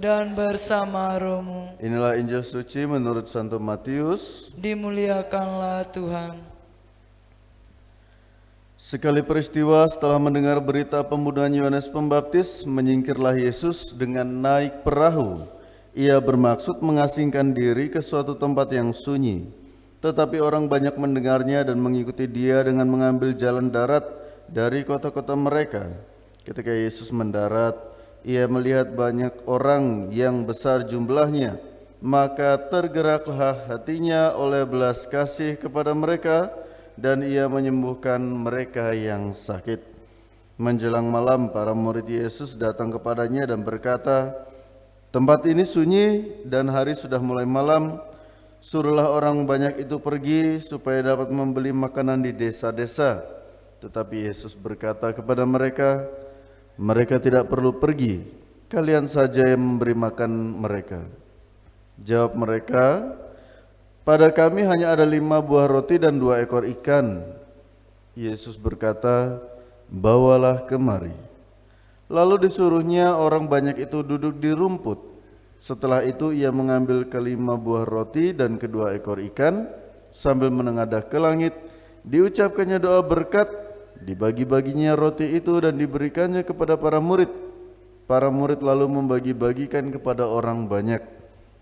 dan bersama rohmu. Inilah Injil suci menurut Santo Matius. Dimuliakanlah Tuhan. Sekali peristiwa setelah mendengar berita pembunuhan Yohanes Pembaptis, menyingkirlah Yesus dengan naik perahu. Ia bermaksud mengasingkan diri ke suatu tempat yang sunyi. Tetapi orang banyak mendengarnya dan mengikuti dia dengan mengambil jalan darat dari kota-kota mereka. Ketika Yesus mendarat, ia melihat banyak orang yang besar jumlahnya, maka tergeraklah hatinya oleh belas kasih kepada mereka, dan ia menyembuhkan mereka yang sakit. Menjelang malam, para murid Yesus datang kepadanya dan berkata, "Tempat ini sunyi dan hari sudah mulai malam. Suruhlah orang banyak itu pergi supaya dapat membeli makanan di desa-desa." Tetapi Yesus berkata kepada mereka, "Mereka tidak perlu pergi, kalian saja yang memberi makan mereka." Jawab mereka, "Pada kami hanya ada 5 buah roti dan 2 ekor ikan." Yesus berkata, "Bawalah kemari." Lalu disuruhnya orang banyak itu duduk di rumput. Setelah itu ia mengambil ke-5 buah roti dan ke-2 ekor ikan, sambil menengadah ke langit, diucapkannya doa berkat, dibagi-baginya roti itu dan diberikannya kepada para murid. Para murid lalu membagi-bagikan kepada orang banyak.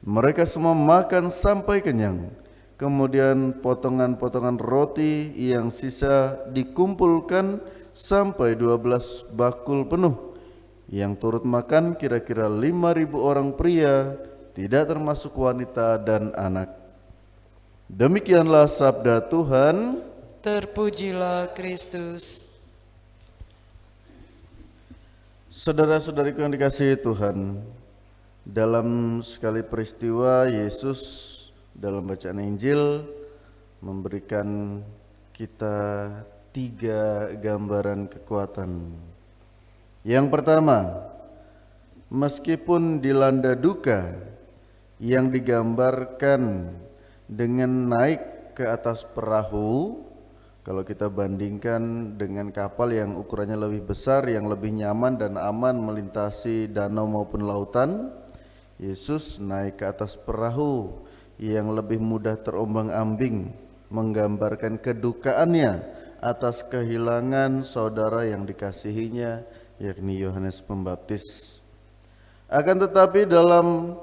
Mereka semua makan sampai kenyang. Kemudian potongan-potongan roti yang sisa dikumpulkan sampai 12 bakul penuh. Yang turut makan kira-kira 5.000 orang pria, tidak termasuk wanita dan anak. Demikianlah sabda Tuhan. Terpujilah Kristus. Saudara-saudariku yang dikasihi Tuhan, dalam sekali peristiwa Yesus dalam bacaan Injil memberikan kita 3 gambaran kekuatan. Yang pertama, meskipun dilanda duka yang digambarkan dengan naik ke atas perahu, kalau kita bandingkan dengan kapal yang ukurannya lebih besar, yang lebih nyaman dan aman melintasi danau maupun lautan, Yesus naik ke atas perahu yang lebih mudah terombang-ambing, menggambarkan kedukaannya atas kehilangan saudara yang dikasihinya, yakni Yohanes Pembaptis. Akan tetapi dalam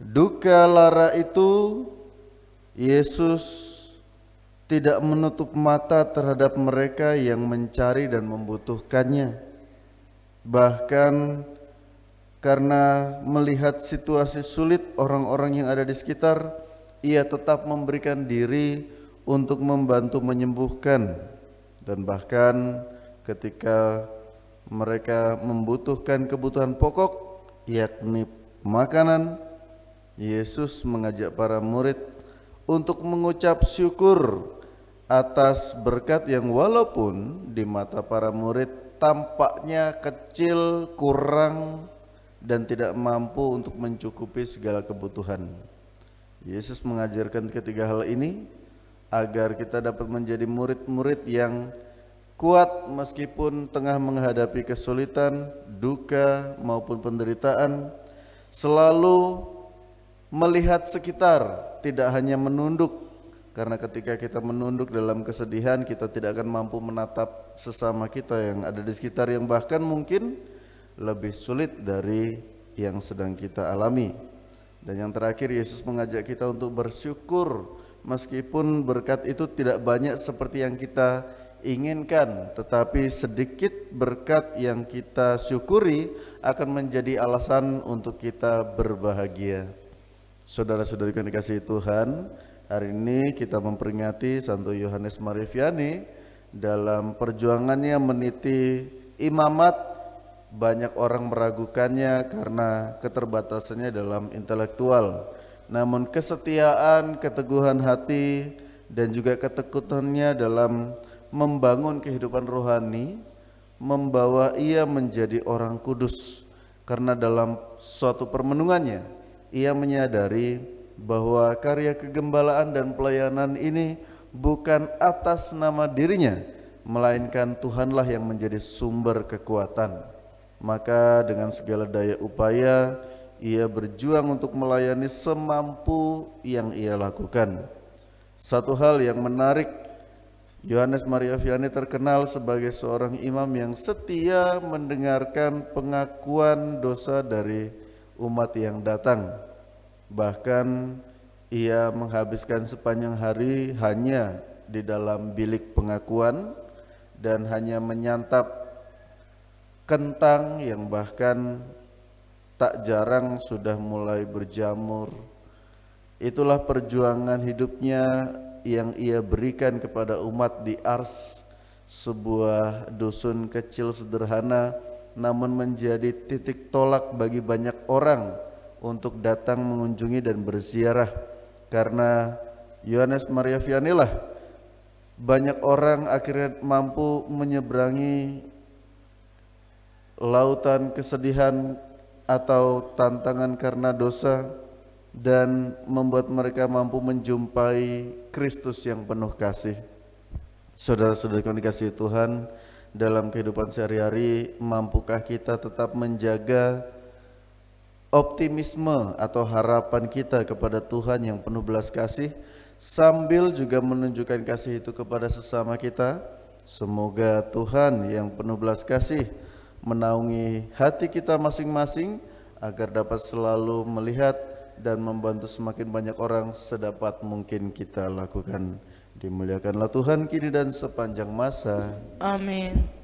duka lara itu, Yesus tidak menutup mata terhadap mereka yang mencari dan membutuhkannya. Bahkan karena melihat situasi sulit orang-orang yang ada di sekitar, ia tetap memberikan diri untuk membantu menyembuhkan. Dan bahkan ketika mereka membutuhkan kebutuhan pokok, yakni makanan, Yesus mengajak para murid untuk mengucap syukur atas berkat yang walaupun di mata para murid tampaknya kecil, kurang, dan tidak mampu untuk mencukupi segala kebutuhan. Yesus mengajarkan ketiga hal ini agar kita dapat menjadi murid-murid yang kuat meskipun tengah menghadapi kesulitan, duka maupun penderitaan, selalu melihat sekitar, tidak hanya menunduk, karena ketika kita menunduk dalam kesedihan, kita tidak akan mampu menatap sesama kita yang ada di sekitar, yang bahkan mungkin lebih sulit dari yang sedang kita alami. Dan yang terakhir, Yesus mengajak kita untuk bersyukur meskipun berkat itu tidak banyak seperti yang kita inginkan, tetapi sedikit berkat yang kita syukuri akan menjadi alasan untuk kita berbahagia. Saudara-saudari yang dikasihi Tuhan, hari ini kita memperingati Santo Yohanes Maria Vianney. Dalam perjuangannya meniti imamat, banyak orang meragukannya karena keterbatasannya dalam intelektual. Namun kesetiaan, keteguhan hati, dan juga ketekutannya dalam membangun kehidupan rohani membawa ia menjadi orang kudus. Karena dalam suatu permenungannya, ia menyadari bahwa karya kegembalaan dan pelayanan ini bukan atas nama dirinya, melainkan Tuhanlah yang menjadi sumber kekuatan. Maka dengan segala daya upaya, ia berjuang untuk melayani semampu yang ia lakukan. Satu hal yang menarik, Yohanes Maria Vianney terkenal sebagai seorang imam yang setia mendengarkan pengakuan dosa dari umat yang datang. Bahkan ia menghabiskan sepanjang hari hanya di dalam bilik pengakuan dan hanya menyantap kentang yang bahkan tak jarang sudah mulai berjamur. Itulah perjuangan hidupnya yang ia berikan kepada umat di Ars, sebuah dusun kecil sederhana namun menjadi titik tolak bagi banyak orang untuk datang mengunjungi dan berziarah. Karena Yohanes Maria Vianney lah banyak orang akhirnya mampu menyeberangi lautan kesedihan atau tantangan karena dosa dan membuat mereka mampu menjumpai Kristus yang penuh kasih. Saudara-saudara yang dikasihi Tuhan, dalam kehidupan sehari-hari mampukah kita tetap menjaga optimisme atau harapan kita kepada Tuhan yang penuh belas kasih sambil juga menunjukkan kasih itu kepada sesama kita? Semoga Tuhan yang penuh belas kasih menaungi hati kita masing-masing agar dapat selalu melihat dan membantu semakin banyak orang sedapat mungkin kita lakukan. Dimuliakanlah Tuhan kini dan sepanjang masa. Amin.